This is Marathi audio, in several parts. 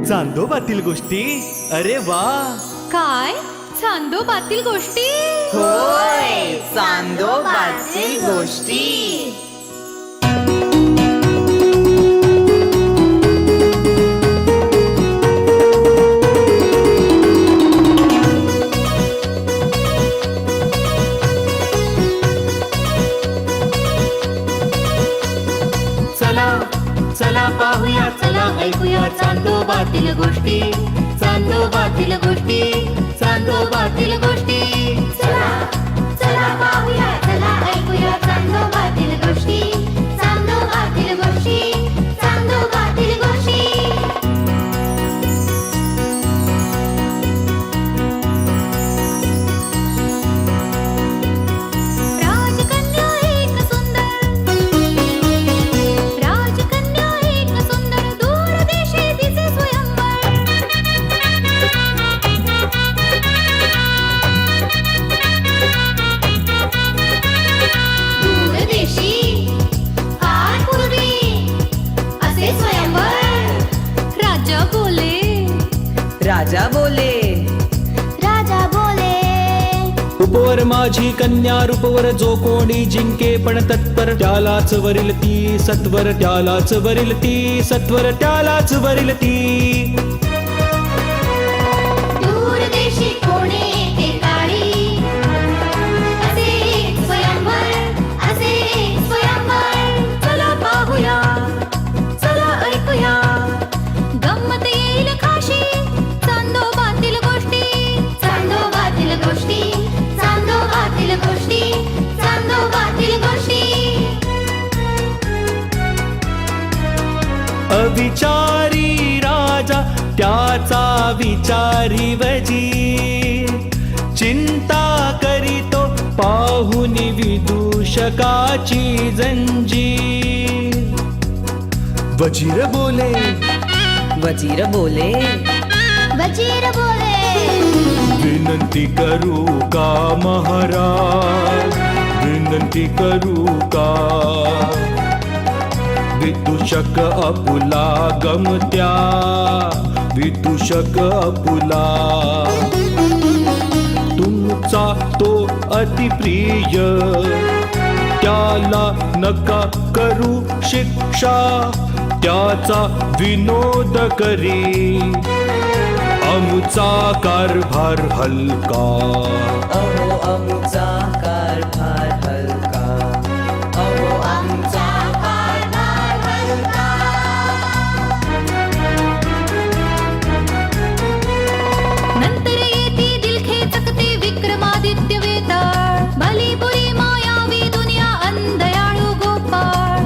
चांदोबातील गोष्टी. अरे वा. काय चांदोबातील गोष्टी? होय, चांदोबातील गोष्टी. चला चला पाहूया, चला ऐकूया चांदोबातील गोष्टी, चांदोबातील गोष्टी, चांदोबातील गोष्टी. चला चला पाहूया, चला ऐकूया चांदोबातील गोष्टी, चांदोबातील गोष्टी, चांदोबातील गोष्टी. राजकन्या एक सुंदर, राजकन्या एक सुंदर, दूरदेशी तिचे स्वयंवर. दूरदेशी फार पूर्वी असे स्वयंवर. राजा बोले, राजा बोले, राजा बोले. रूपवर माझी कन्या, रूपवर जो कोणी जिंके पण तत्पर, त्यालाच वरील ती सत्वर, त्यालाच वरील ती सत्वर, त्यालाच वरील ती. दूरदेशी कोणी एके काळी असे एक स्वयंवर, असे एक स्वयंवर. चला पाहूया, चला ऐकूया, गंमत येईल खाशी चांदोबातील गोष्टी, चांदोबातील गोष्टी, चांदोबातील गोष्टी, चांदोबातील गोष्टी. अविचारी राजा त्याचा विचारी वजी, चिंता करीतो पाहुन विदूषकाची जंजीर. वजीर बोले, वजीर बोले, वजीर बोले. विनंती करू का महाराज, विनंती करू का. विदूषक अपुला गमत्या, विदूषक अपुला. तुमचा तो अतिप्रिय, त्याला नका करू शिक्षा, त्याचा विनोद करी आमचा कारभार हलका. अहो आमचा कारभार हलका, अहो आमचा कारभार हलका. नंतर येती दिलखे चकते विक्रमादित्य वेताळ, भलीपुरी मायावी दुनिया अंधयाळू गोपाळ.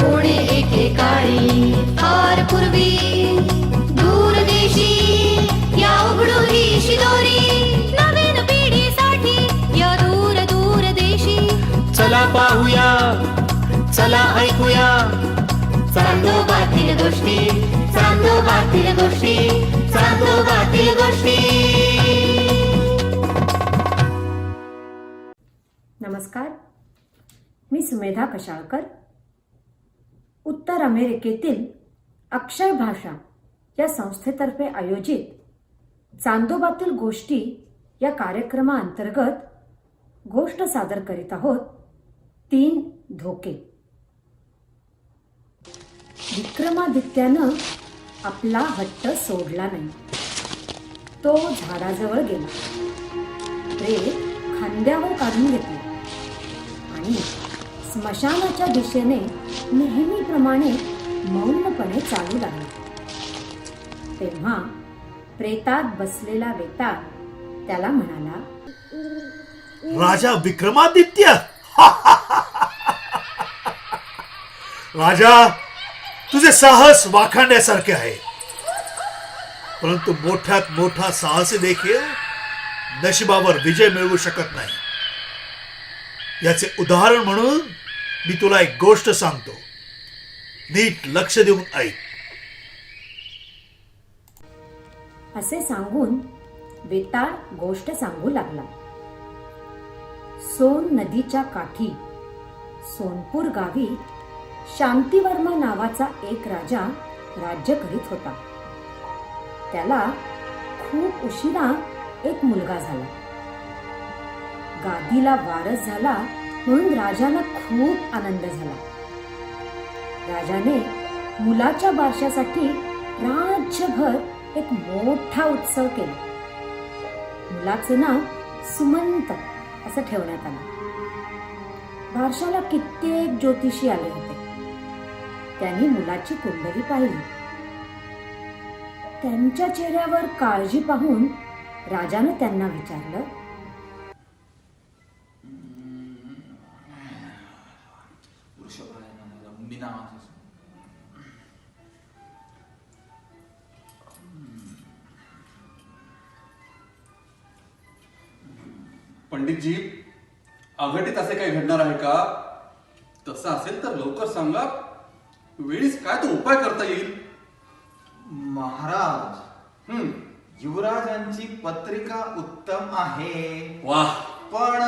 कोणी एके काळी फार पूर्वी दूरदेशी या उघडू ही शिदोरी. नवीन पिढीसाठी या दूर दूर देशी. चला पाहूया, चला ऐकूया, चांदोबातील गोष्टी, चांदोबातील गोष्टी, चांदोबातील गोष्टी. नमस्कार, मी सुमेधा कशाळकर. उत्तर अमेरिकेतील अक्षर भाषा या संस्थेतर्फे आयोजित चांदोबातील गोष्टी या कार्यक्रमाअंतर्गत गोष्ट सादर करीत आहोत. 3 धोके. विक्रमादित्यानं आपला हट्ट सोडला नाही. तो झाडाजवळ गेला, प्रेत खांद्यावर काढून घेतले आणि स्मशानाच्या दिशेने नेहमीप्रमाणे मौनपणे चालू लागला. तेव्हा प्रेतात बसलेला वेताळ त्याला म्हणाला, राजा विक्रमादित्य. राजा, तुझे साहस वाखाणण्यासारखे आहे, परंतु मोठ्यात मोठा साहसी देखील नशिबावर विजय मिळवू शकत नाही. याचे उदाहरण म्हणून मी तुला एक गोष्ट सांगतो, नीट लक्ष देऊन ऐक. असे सांगून वेताळ गोष्ट सांगू लागला. सोन नदीच्या काठी सोनपूर गावी शांतिवर्मा नावाचा एक राजा राज्य करीत होता. त्याला खूप उशिरा एक मुलगा झाला. गादीला वारस झाला म्हणून राजाला खूप आनंद झाला. राजाने मुलाच्या बारशासाठी राज्यभर एक मोठा उत्सव केला. मुलाचं नाव सुमंत असं ठेवण्यात आलं. बारशाला कित्येक ज्योतिषी आले होते. त्यांनी मुलाची कुंडली पाहिली. त्यांच्या चेहऱ्यावर काळजी पाहून राजाने त्यांना विचारलं, पंडितजी, अघटित असे काही घडणार आहे का? तसं असेल तर लवकर सांगा. वेळीच काय तो उपाय करता येईल? महाराज, युवराजांची पत्रिका उत्तम आहे. वाह! पण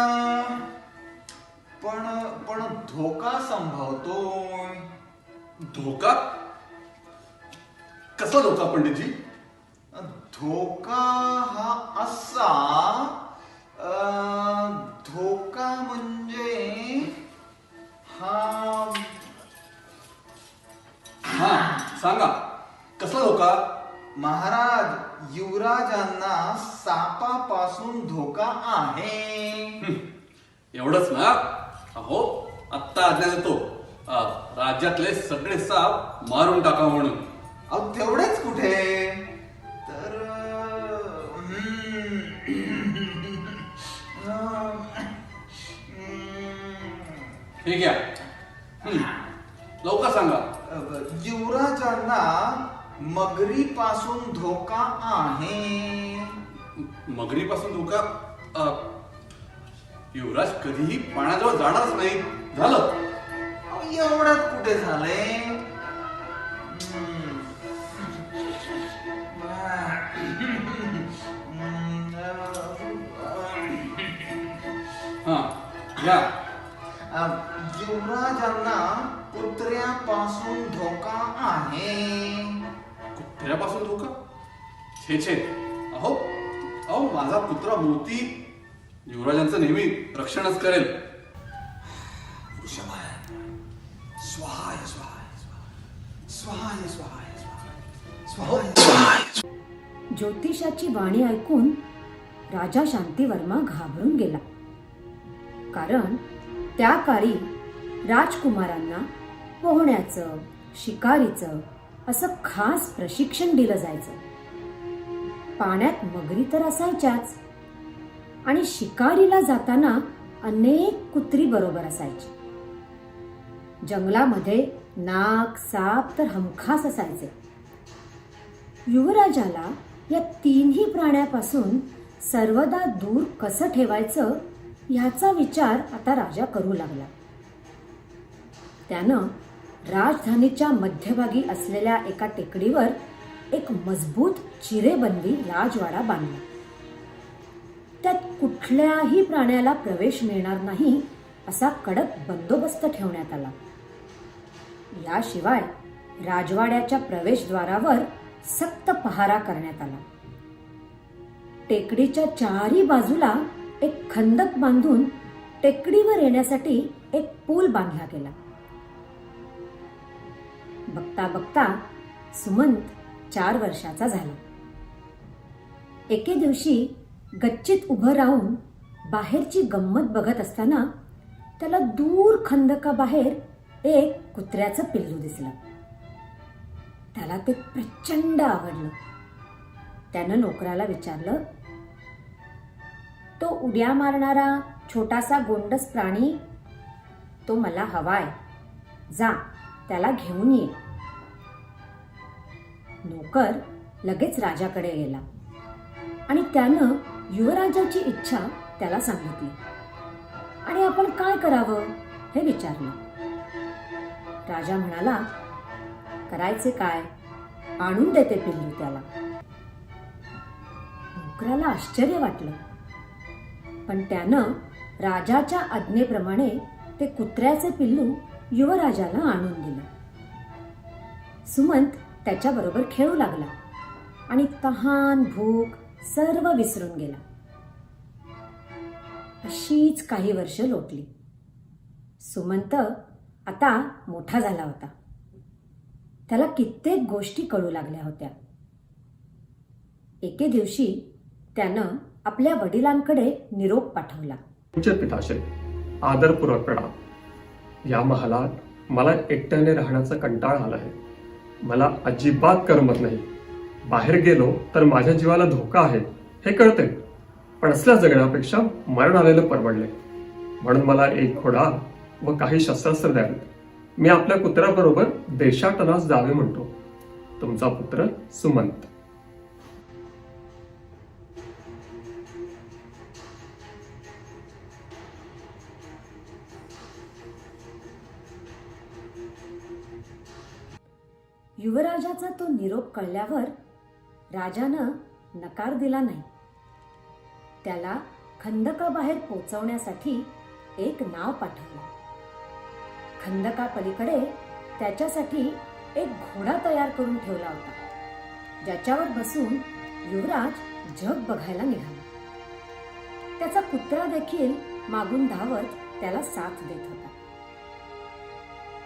पण पण धोका संभवतोय. धोका? कसा धोका पंडितजी? धोका हा असा, धोका म्हणजे हा सांगा, कसला धोका? महाराज, युवराजांना सापापासून धोका आहे. एवढंच ना? अहो, आत्ता आज्ञा देतो राज्यातले सगळे साप मारून टाका म्हणून. अहो, तेवढेच कुठे तर हे घ्या. लवकर सांगा. युवराजांना मगरीपासून धोका आहे. मगरीपासून धोका? युवराज कधीही पाण्याजवळ जाणारच नाही. झालं. अहो, एवढ्यात कुठे झाले? हा घ्या. युवराजांना कुत्र्यापासून धोका आहे. कुत्र्यापासून धोका? छे छे. अहो अहो माझा कुत्रा मोती युवराजांचं नेहमी रक्षणच करेल. स्वाहाय स्वाहाय स्वाहाय स्वाहाय स्वाहाय. ज्योतिषाची वाणी ऐकून राजा शांतिवर्मा घाबरून गेला. कारण त्या काळी राजकुमारांना पोहण्याचं, शिकारीचं असं खास प्रशिक्षण दिलं जायचं. पाण्यात मगरी तर असायच्याच आणि शिकारीला जाताना अनेक कुत्री बरोबर असायची. जंगलामध्ये नाग, साप तर हमखास असायचे. युवराजाला या तिन्ही प्राण्यापासून सर्वदा दूर कसं ठेवायचं ह्याचा विचार आता राजा करू लागला. त्यानं राजधानीच्या मध्यभागी असलेल्या एका टेकडीवर एक मजबूत चिरेबंदी राजवाडा बांधला. त्यात कुठल्याही प्राण्याला प्रवेश मिळणार नाही असा कडक बंदोबस्त ठेवण्यात आला. याशिवाय राजवाड्याच्या प्रवेशद्वारावर सक्त पहारा करण्यात आला. टेकडीच्या चारही बाजूला एक खंदक बांधून टेकडीवर येण्यासाठी एक पूल बांधला गेला. बघता बघता सुमंत 4 वर्षाचा झाला. एके दिवशी गच्चीत उभं राहून बाहेरची गंमत बघत असताना त्याला दूर खंदकाबाहेर एक कुत्र्याचं पिल्लू दिसलं. त्याला ते प्रचंड आवडलं. त्यानं नोकराला विचारलं, तो उड्या मारणारा छोटासा गोंडस प्राणी, तो मला हवाय. जा, त्याला घेऊन ये. नोकर लगेच राजाकडे गेला आणि त्यानं युवराजाची इच्छा त्याला सांगितली आणि आपण काय करावं हे विचारलं. राजा म्हणाला, करायचे काय, आणून देते पिल्लू त्याला. नोकराला आश्चर्य वाटलं, पण त्यानं राजाच्या आज्ञेप्रमाणे ते कुत्र्याचे पिल्लू युवराजाला आणून दिलं. सुमंत त्याच्याबरोबर खेळू लागला आणि तहान भूक सर्व विसरून गेला. अशीच काही वर्ष लोटली. सुमंत आता मोठा झाला होता. त्याला कित्येक गोष्टी कळू लागल्या होत्या. एके दिवशी त्यानं आपल्या वडिलांकडे निरोप पाठवला. पूज्य पिताश्री, आदरपूर्वक प्रणाम. या महालात मला एकट्याने राहण्याचा कंटाळा आला आहे. मला अजिबात करमत नाही. बाहेर गेलो तर माझ्या जीवाला धोका आहे हे कळते, पण असल्या जगण्यापेक्षा मरण आलेलं परवडले. म्हणून मला एक घोडा व काही शस्त्रास्त्र द्यावीत. मी आपल्या पुत्राबरोबर देशाटनास जावे म्हणतो. तुमचा पुत्र सुमंत. युवराजाचा तो निरोप कळल्यावर राजानं नकार दिला नाही. त्याला खंदकाबाहेर पोचवण्यासाठी एक नाव पाठवलं. खंदकापलीकडे त्याच्यासाठी एक घोडा तयार करून ठेवला होता, ज्याच्यावर बसून युवराज जग बघायला निघाला. त्याचा कुत्रा देखील मागून धावत त्याला साथ देत होता.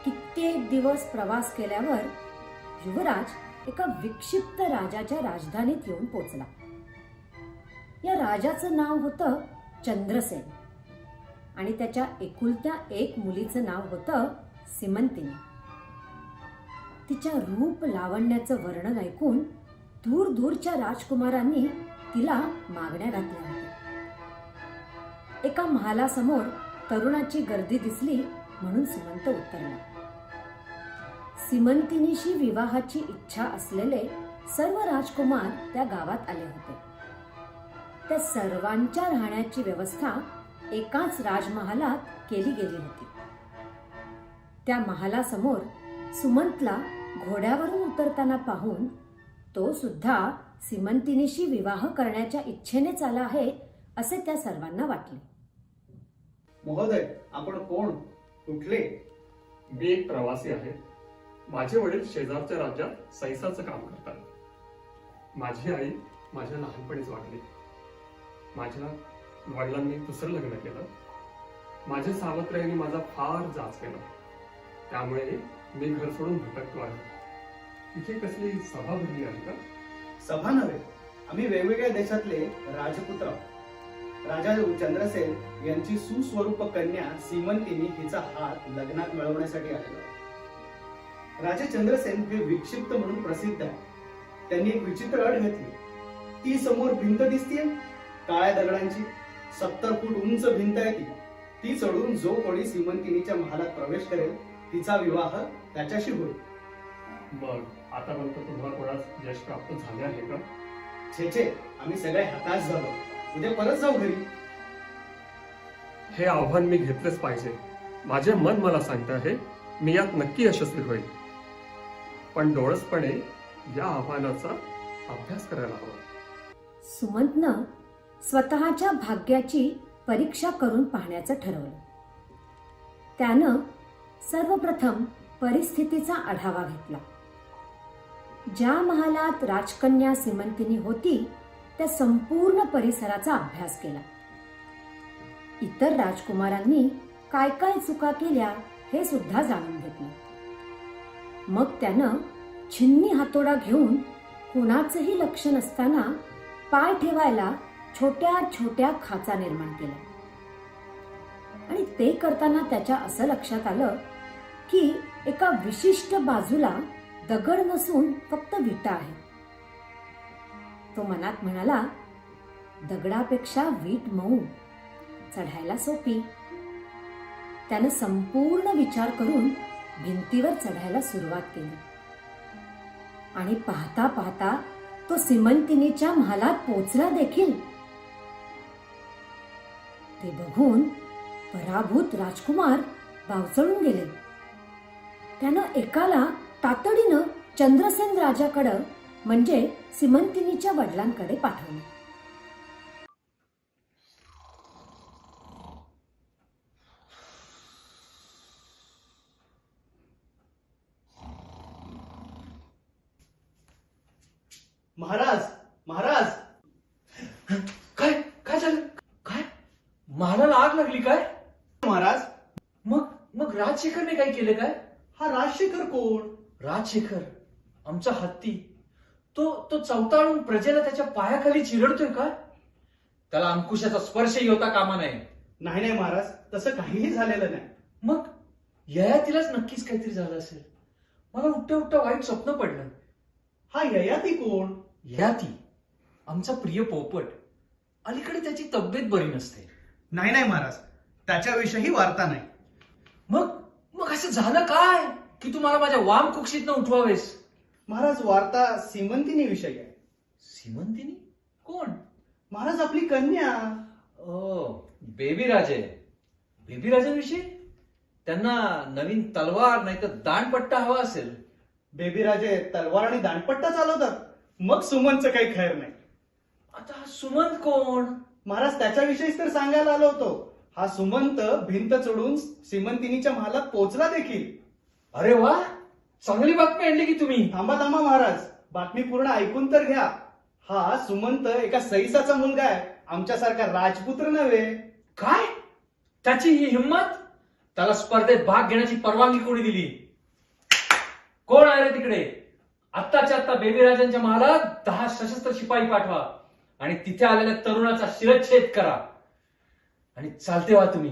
कित्येक दिवस प्रवास केल्यावर युवराज एका विक्षिप्त राजाच्या राजधानीत येऊन पोचला. या राजाचं नाव होतं चंद्रसेन आणि त्याच्या एकुलत्या एक मुलीचं नाव होतं सीमंतिनी. तिच्या रूप लावण्याचं वर्णन ऐकून दूर दूरच्या राजकुमारांनी तिला मागण्या घातल्या होत्या. एका महालासमोर तरुणाची गर्दी दिसली म्हणून सुमंत उतरला. सीमंतिनीशी विवाहाची इच्छा असलेले सर्व राजकुमार त्या गावात आले होते. त्या सर्वांच्या राहण्याची व्यवस्था एकाच राजमहालात केली गेली होती. त्या महालासमोर सुमंतला घोड्यावरून उतरताना पाहून तो सुद्धा सीमंतिनीशी विवाह करण्याच्या इच्छेनेच आला आहे असे त्या सर्वांना वाटले. महोदय, आपण कोण, कुठले? मी एक प्रवासी आहे. माझे वडील शेजारच्या राज्यात सैसाचं काम करतात. माझी आई माझ्या लहानपणीच वाढली. माझ्या वडिलांनी दुसरं लग्न केलं. माझ्या सावत्राईने माझा फार जाच केला. त्यामुळे मी घर सोडून भटकतो आहे. इथे कसली सभा भरली आहे का? सभा नव्हे, आम्ही वेगवेगळ्या देशातले राजपुत्र. राजा चंद्रसेन यांची सुस्वरूप कन्या सीमंतिनी हिचा हात लग्नात मिळवण्यासाठी आलेला. राजा चंद्रसेन हे विक्षिप्त म्हणून प्रसिद्ध आहे. त्यांनी एक विचित्र अट घातली. ती समोर भिंत दिसतीये काळ्या दगडांची, 70 फूट उंच भिंत आहे ती चढून जो कोणी सीमंतिनीच्या महालात प्रवेश करेल तिचा विवाह त्याच्याशी होईल. मग आतापर्यंत तुम्हाला कोणास यश प्राप्त झाले आहे का? छे, आम्ही सगळे हताश झालो. उद्या परत जाऊ घरी. हे आव्हान मी घेतलेच पाहिजे. माझे मन मला सांगते आहे मी यात नक्की यशस्वी होईल. पण डोळसपणे या आव्हानाचा अभ्यास करायला हवा. सुमंतनं स्वतःच्या भाग्याची परीक्षा करून पाहण्याचं ठरवलं. त्यानं सर्वप्रथम परिस्थितीचा आढावा घेतला. ज्या महालात राजकन्या सीमंतिनी होती त्या संपूर्ण परिसराचा अभ्यास केला. इतर राजकुमारांनी काय काय चुका केल्या हे सुद्धा जाणून घेतलं. मग त्यानं छिन्नी हातोडा घेऊन कुणाचंही लक्ष नसताना पाय ठेवायला छोट्या छोट्या खाचा निर्माण केल्या. आणि ते करताना त्याच्या असं लक्षात आलं की एका विशिष्ट बाजूला दगड नसून फक्त विटा आहे. तो मनात म्हणाला, दगडापेक्षा वीट मऊ, चढायला सोपी. त्यानं संपूर्ण विचार करून भिंतीवर चढायला सुरुवात केली. आणि पाहता पाहता तो सीमंतिनीच्या महालात पोचला देखील. ते बघून पराभूत राजकुमार बावचळून गेले. त्यानं एकाला तातडीनं चंद्रसेन राजाकडं म्हणजे सीमंतिनीच्या वडिलांकडे पाठवलं. महाराज काय काय झालं? काय महालाला आग लागली काय? महाराज मग मग राजशेखरने काय केलं काय? हा राजशेखर कोण? राजशेखर आमचा हत्ती, तो तो चवताळून प्रजेला त्याच्या पायाखाली चिरडतोय का? त्याला अंकुशाचा स्पर्शही होता कामा नये. नाही नाही महाराज, तसं काहीही झालेलं नाही. मग ययातीलाच नक्कीच काहीतरी झालं असेल. मला उठ्या उठ्या वाईट स्वप्न पडलं. हा ययाती कोण? ययाती आमचा प्रिय पोपट. अलीकडे त्याची तब्येत बरी नसते. नाही नाही महाराज, त्याच्याविषयी वार्ता नाही. मग मग असं झालं काय की तुम्हाला माझ्या वाम कुक्षीतनं उठवावेस? महाराज, वार्ता सीमंतिनी विषयी आहे. सीमंतिनी कोण? महाराज, आपली कन्या. ओ बेबी राजे. बेबी राजांविषयी? त्यांना नवीन तलवार नाही तर दांडपट्टा हवा असेल. बेबी राजे तलवार आणि दांडपट्टा चालवतात, मग सुमनचं काही खैर नाही. आता हा सुमंत कोण? महाराज, त्याच्याविषयीच तर सांगायला आलो होतो. हा सुमंत भिंत चढून सीमंतिनीच्या महालात पोहोचला देखील. अरे वा, चांगली बातमी आणली की तुम्ही. थांबा थांबा महाराज, बातमी पूर्ण ऐकून तर घ्या. हा सुमंत एका सैसाचा मुलगा आहे, आमच्यासारखा राजपुत्र नव्हे. काय? त्याची ही हिंमत? त्याला स्पर्धेत भाग घेण्याची परवानगी कोणी दिली? कोण आहे रे तिकडे? आत्ताच्या आत्ता बेबी राजांच्या महालात 10 सशस्त्र शिपाई पाठवा आणि तिथे आलेल्या तरुणाचा शिरच्छेद करा. आणि चालते व्हा तुम्ही.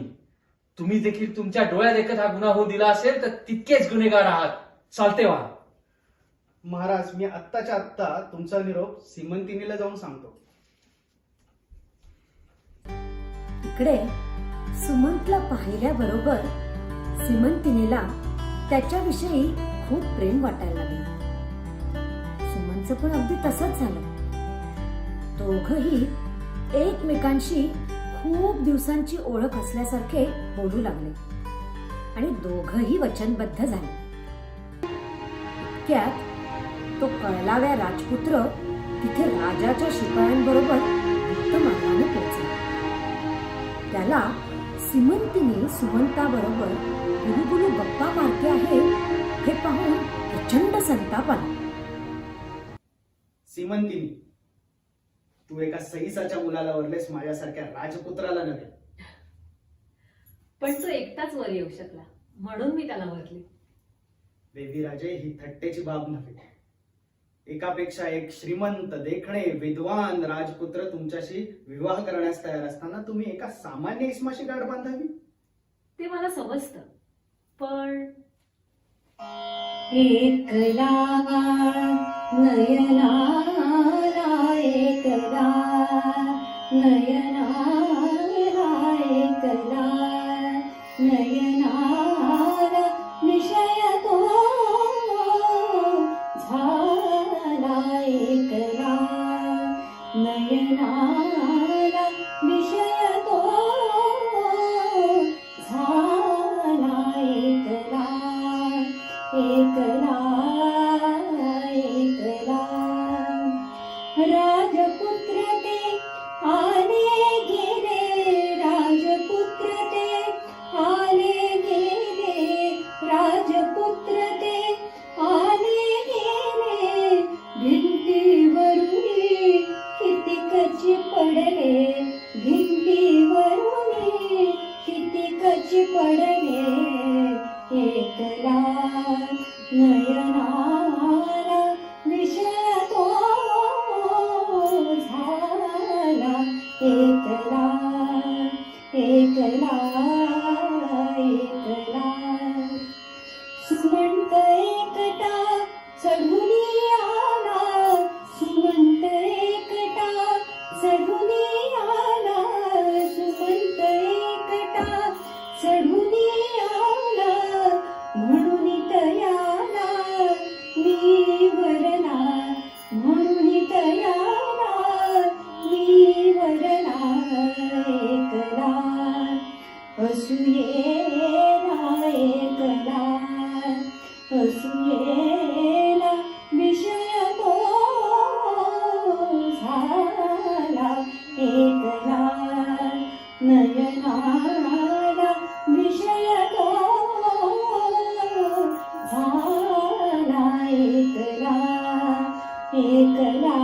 तुम्ही देखील तुमच्या डोळ्यात एकच हा गुन्हा होऊ दिला असेल तर तितकेच गुन्हेगार आहात. चालते व्हा. महाराज, मी आत्ताच्या आत्ता तुमचा निरोप सीमंतिनीला जाऊन सांगतो. इकडे सुमंतला पाहिल्याबरोबर सीमंतिनीला त्याच्याविषयी खूप प्रेम वाटायला लागले. सुमनचं पण अगदी तसंच झालं. दोघही एकमेकांशी खूप दिवसांची ओळख असल्यासारखे बोलू लागले आणि दोघही वचनबद्ध झाले. इतक्यात तो कळलाव्या राजपुत्र तिथे राजाच्या शिपायांबरोबर गुप्तमार्गाने पोहोचला. त्याला सीमंतिनी सुमंताबरोबर गुलुगुलू गप्पा मारते आहे हे पाहून प्रचंड संताप आला. सीमंतिनी, तू एका सईसाच्या मुलाला वरलेस, माझ्यासारख्या राजपुत्राला नव्हे. पण तो एकटाच वर येऊ शकला म्हणून मी त्याला वरले. बेबी राजे, ही थट्टेची बाब नव्हे. एकापेक्षा एक श्रीमंत, देखणे, विद्वान राजपुत्र तुमच्याशी विवाह करण्यास तयार असताना तुम्ही एका सामान्य इस्माशी गाठ बांधावी? ते मला समजतं, पण एकला नयनाला, एकला नयनाला, एकला नयनाला विषय तो झाला. एकला नयनाला विषय तो झाला. एकला एकला एकला राजपुत्र ते आले गेले, राजपुत्र ते आले गेले, राजपुत्र ते आले गेले. भिंतीवरुनी किती कची पडले, भिंतीवरुनी किती कची पडले. एकला नयनाला विषय तो झाला. एकला एकला एकला सुमंत एकटा चढुनी आला, सुमंत एकटा चढुनी आला, सुमंत एकटा चढुनी आला. म्हणून तयाला मी वरला, म्हणून तयाला मी वरला. एकला असूयेला, एकला असूयेला विषय तो झाला. एकला नयनाला विषय तो झाला. एकला एकला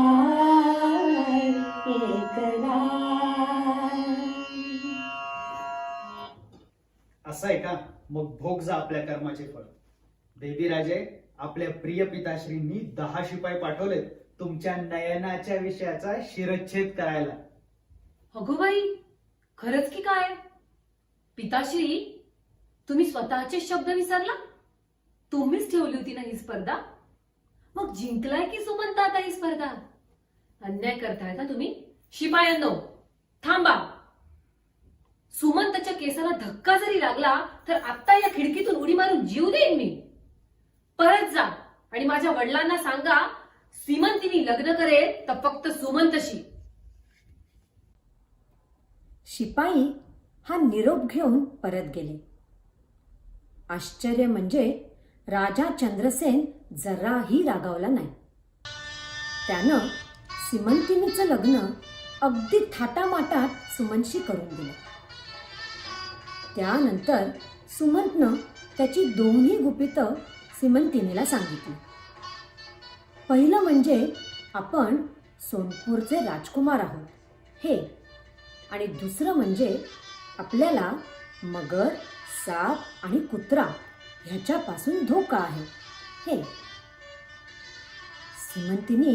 असं आहे का? मग भोग जा आपल्या कर्माचे फळ. देवी राजे, आपल्या प्रिय पिताश्रींनी 10 शिपाई पाठवलेत तुमच्या नयनाच्या विषयाचा शिरच्छेद करायला. अगो बाई, खरंच की काय? पिताश्री, तुम्ही स्वतःचे शब्द विसरला? तुम्हीच ठेवली होती ना ही स्पर्धा. मग जिंकलाय की सुमंत आता ही स्पर्धा? अन्याय करताय का तुम्ही? शिपायांनो, थांबा. सुमंतच्या केसाला धक्का जरी लागला तर आता या खिडकीतून उडी मारून जीव देईन मी. परत जा आणि माझ्या वडिलांना सांगा, सीमंतीनी लग्न करेल तर फक्त सुमंतशी. शिपाई हा निरोप घेऊन परत गेले. आश्चर्य म्हणजे राजा चंद्रसेन जराही रागावला नाही. त्यानं सीमंतिनीचं लग्न अगदी थाटामाटात सुमनशी करून दिलं. त्यानंतर सुमंतनं त्याची दोन्ही गुपितं सीमंतिनीला सांगितली. पहिलं म्हणजे आपण सोनपूरचे राजकुमार आहोत हे, आणि दुसरं म्हणजे आपल्याला मगर, साप आणि कुत्रा ह्याच्यापासून धोका आहे हे. सीमंतिनी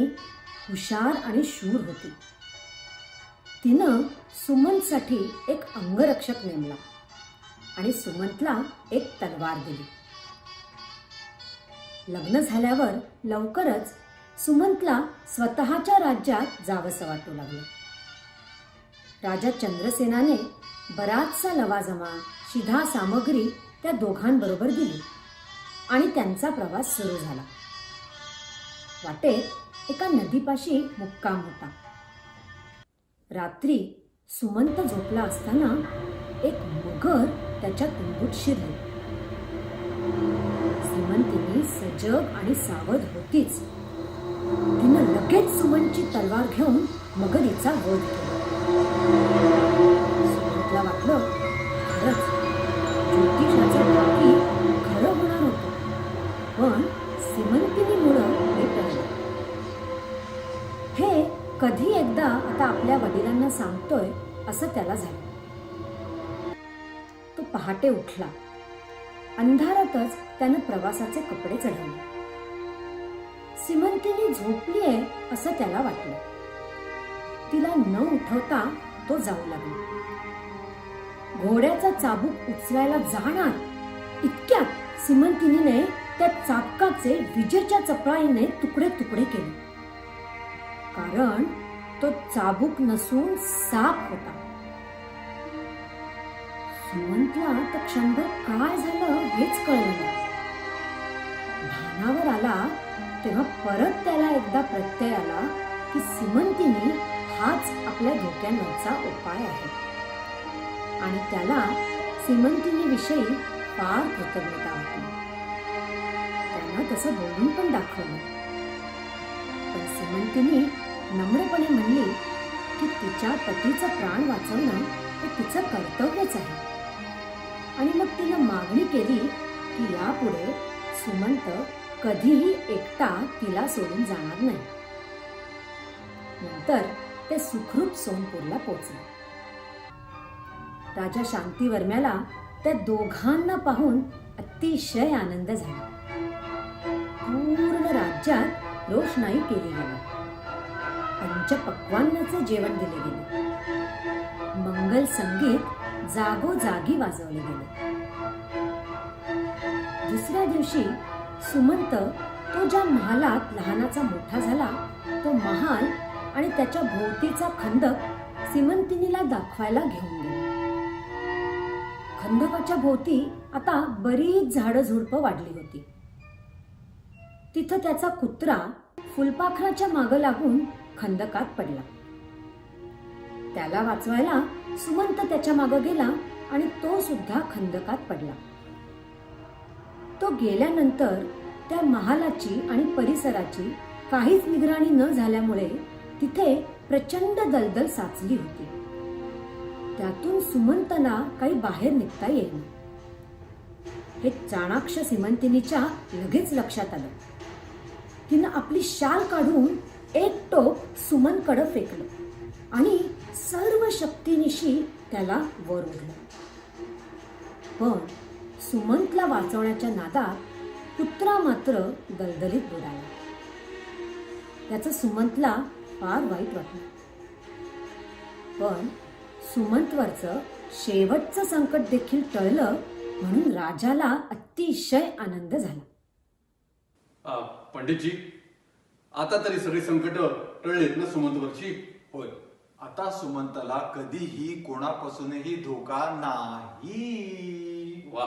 हुशार आणि शूर होती. तिनं सुमंतसाठी एक अंगरक्षक नेमला आणि सुमंतला एक तलवार दिली. लग्न झाल्यावर लवकरच सुमंतला स्वतःच्या राज्यात जावंसं वाटू लागलं. राजा चंद्रसेनाने बराचसा लवाजमा, शिधा सामग्री त्या दोघांबरोबर दिली आणि त्यांचा प्रवास सुरू झाला. वाटेत एका नदीपाशी मुक्काम होता. रात्री सुमंत झोपला असताना एक मगर त्याच्या तुंबूत शिरली. सीमंतिनी सजग आणि सावध होतीच. तिनं लगेच सुमनची तलवार घेऊन मगरीचा वध केला. सुमंतला वाटलं, खरंच ज्योतिषाचं बाकी खरं होणार होतं, पण सीमंतिनीमुळं हे टळलं. हे कधी एकदा आता आपल्या वडिलांना सांगतोय असं त्याला झालं. तो पहाटे उठला. अंधारातच त्यानं प्रवासाचे कपडे चढवले. सीमंतिनी झोपलीये असं त्याला वाटलं. तिला न उठवता तो जाऊ लागला. घोड्याचा चाबूक उचलायला जाणार इतक्यात सीमंतिनीने त्या चाबकाचे विजेच्या चपळाईने तुकडे तुकडे केले. कारण तो चाबूक नसून साप होता. सुमंतला तर क्षणभर काय झालं हेच कळलं नाही. भानावर आला तेव्हा परत त्याला एकदा प्रत्यय आला की सीमंतिनी हाच आपल्या धोक्यावरचा उपाय आहे आणि त्याला सीमंतिनीविषयी फार कृतज्ञता वाटली. त्यानं तसं बोलून पण दाखवलं. पण सीमंतिनी नम्रपणे म्हणली की तिच्या पतीचं प्राण वाचवणं हे तिचं कर्तव्यच आहे. आणि मग तिनं मागणी केली की यापुढे सुमंत कधीही एकटा तिला सोडून जाणार नाही. नंतर ते सुखरूप सोनपूरला पोचले. राजा शांतिवर्म्याला त्या दोघांना पाहून अतिशय आनंद झाला. पूर्ण राज्यात रोषणाई केली गेली. पंचपक्वान्नाचे जेवण दिले गेले. मंगल संगीत जागोजागी वाजवले गेले. दुसऱ्या दिवशी सुमंत तो ज्या महालात लहानाचा मोठा झाला तो महाल आणि त्याच्या भोवतीचा खंदक सीमंतिनीला दाखवायला घेऊन गेला. खंदकाच्या भोवती आता बरीच झाडं झुडपं वाढली होती. तिथं त्याचा कुत्रा फुलपाखराच्या मागं लागून खंदकात पडला. त्याला वाचवायला सुमंत त्याच्या मागं गेला आणि तो सुद्धा खंदकात पडला. तो गेल्यानंतर त्या महालाची आणि परिसराची काहीच निगराणी न झाल्यामुळे तिथे प्रचंड दलदल साचली होती. त्यातून सुमंतना काही बाहेर निघता येईल. हे चाणाक्ष सीमंतिनीच्या लगेच लक्षात आलं. तिनं आपली शाल काढून एक टोक सुमनकडे फेकलं आणि सर्व शक्तीनिशी त्याला वर उडलं. पण सुमंतला वाचवण्याच्या नादात कुत्रा मात्र दलदलीत बुडाला. त्याचं सुमंतला फार वाईट वाटलं. पण सुमंतवरचं शेवटचं संकट देखील टळलं म्हणून राजाला अतिशय आनंद झाला. पंडितजी, आता तरी सगळी संकट टळलीत ना सुमंतवरची? होय, आता सुमंतला कधीही कोणापासूनही धोका नाही. वा.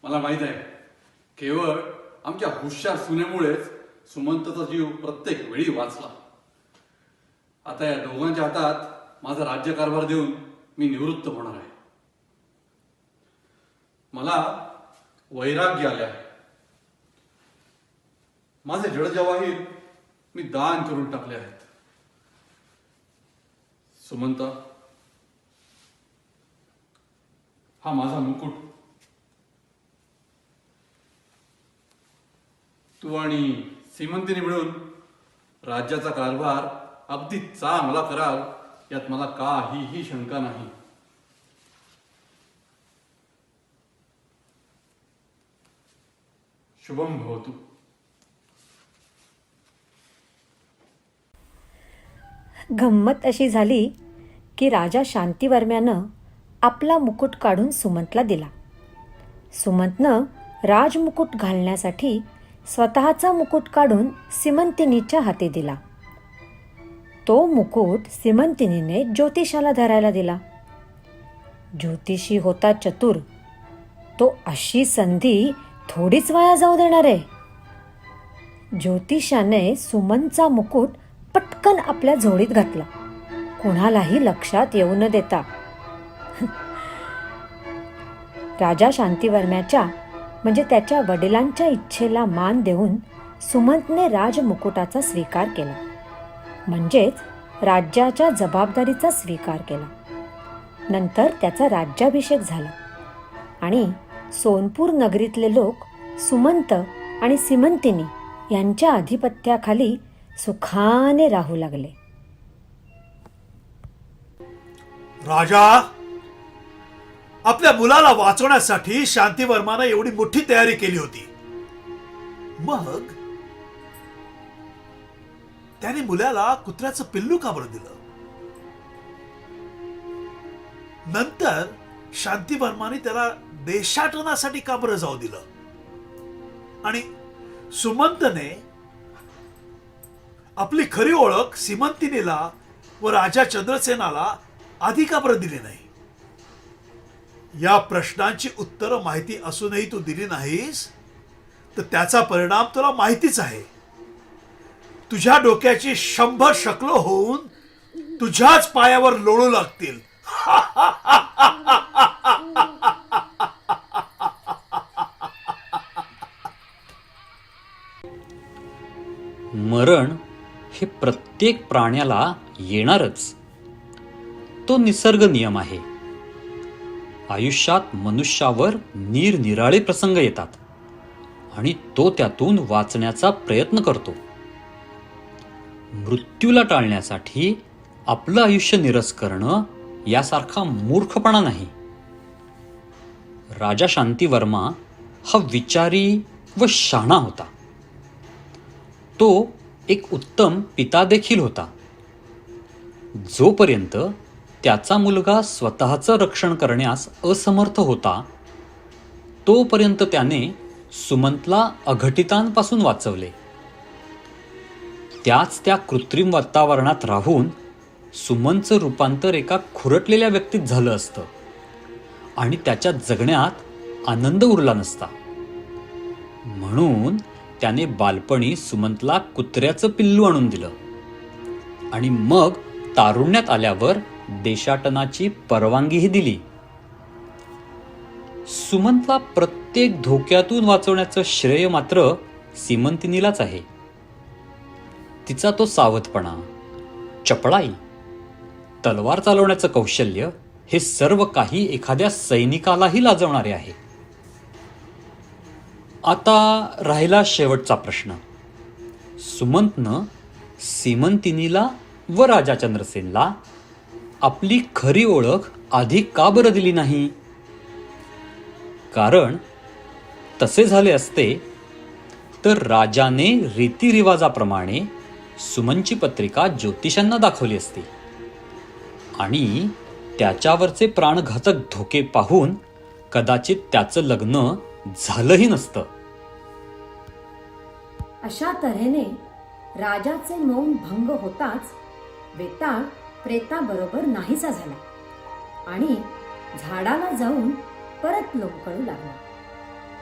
मला माहित आहे, केवळ आमच्या हुशार सुनेमुळेच सुमंतचा जीव प्रत्येक वेळी वाचला. आता या दोघांच्या हातात माझा राज्यकारभार देऊन मी निवृत्त होणार आहे. मला वैराग्य आले आहे. माझे जडजवाहीर मी दान करून टाकले आहेत. सुमंत, हा माझा मुकुट. तू आणि सीमंतीने मिळून राज्याचा कारभार अगदी चांगला कराल यात मला काहीही शंका नाही. शुभम भवतु. गंमत अशी झाली की राजा शांतिवर्म्यानं आपला मुकुट काढून सुमंतला दिला. सुमंतनं राजमुकुट घालण्यासाठी स्वतःचा मुकुट काढून सीमंतिनीच्या हाती दिला. तो मुकुट सीमंतिनीने ज्योतिषाला धरायला दिला. ज्योतिषी होता चतुर. तो अशी संधी थोडीच वाया जाऊ देणार आहे. ज्योतिषाने सुमनचा मुकुट पटकन आपल्या झोळीत घातला, कोणालाही लक्षात येऊ न देता. राजा शांतिवर्म्याच्या म्हणजे त्याच्या वडिलांच्या इच्छेला मान देऊन सुमंतने राजमुकुटाचा स्वीकार केला, म्हणजेच राज्याच्या जबाबदारीचा स्वीकार केला. नंतर त्याचा राज्याभिषेक झाला आणि सोनपूर नगरीतले लोक सुमंत आणि सीमंतिनी यांच्या अधिपत्याखाली सुखाने राहू लागले. राजा, आपल्या मुलाला वाचवण्यासाठी शांतिवर्मानं एवढी मोठी तयारी केली होती. मग त्याने मुलाला कुत्र्याचं पिल्लू का बरं दिलं? नंतर शांतिवर्माने त्याला देशाटनासाठी का बरं जाऊ दिलं? आणि सुमंतने आपली खरी ओळख सीमंतिनीला व राजा चंद्रसेनाला आधी का बरं दिली नाही? या प्रश्नांची उत्तरं माहिती असूनही तू दिली नाहीस तर त्याचा परिणाम तुला माहितीच आहे. तुझ्या डोक्याची 100 शकलं होऊन तुझ्याच पायावर लोळू लागतील. मरण हे प्रत्येक प्राण्याला येणारच. तो निसर्ग नियम आहे. आयुष्यात मनुष्यावर निरनिराळे प्रसंग येतात आणि तो त्यातून वाचण्याचा प्रयत्न करतो. मृत्यूला टाळण्यासाठी आपलं आयुष्य निरस करणं यासारखा मूर्खपणा नाही. राजा शांतिवर्मा हा विचारी व शहाणा होता. तो एक उत्तम पिता देखील होता. जोपर्यंत त्याचा मुलगा स्वतःचं रक्षण करण्यास असमर्थ होता तोपर्यंत त्याने सुमंतला अघटितांपासून वाचवले. त्याच त्या कृत्रिम वातावरणात राहून सुमनचं रूपांतर एका खुरटलेल्या व्यक्तीत झालं असतं आणि त्याच्या जगण्यात आनंद उरला नसता. म्हणून त्याने बालपणी सुमंतला कुत्र्याचं पिल्लू आणून दिलं आणि मग तारुण्यात आल्यावर देशाटनाची परवानगीही दिली. सुमंतला प्रत्येक धोक्यातून वाचवण्याचं श्रेय मात्र सीमंतिनीलाच आहे. तिचा तो सावधपणा, चपळाई, तलवार चालवण्याचं कौशल्य हे सर्व काही एखाद्या सैनिकालाही लाजवणारे आहे. आता राहिला शेवटचा प्रश्न. सुमंतनं सीमंतिनीला व राजा चंद्रसेनला आपली खरी ओळख आधी का बरं दिली नाही? कारण तसे झाले असते तर राजाने रीतिरिवाजाप्रमाणे सुमनची पत्रिका ज्योतिषांना दाखवली असती आणि त्याच्यावरचे प्राणघातक धोके पाहून कदाचित त्याचं लग्न झालंही नसतं. अशा तऱ्हेने राजाचे मौन भंग होताच वेताळ प्रेताबरोबर नाहीसा झाला आणि झाडाला जाऊन परत लोंबकळू लागला.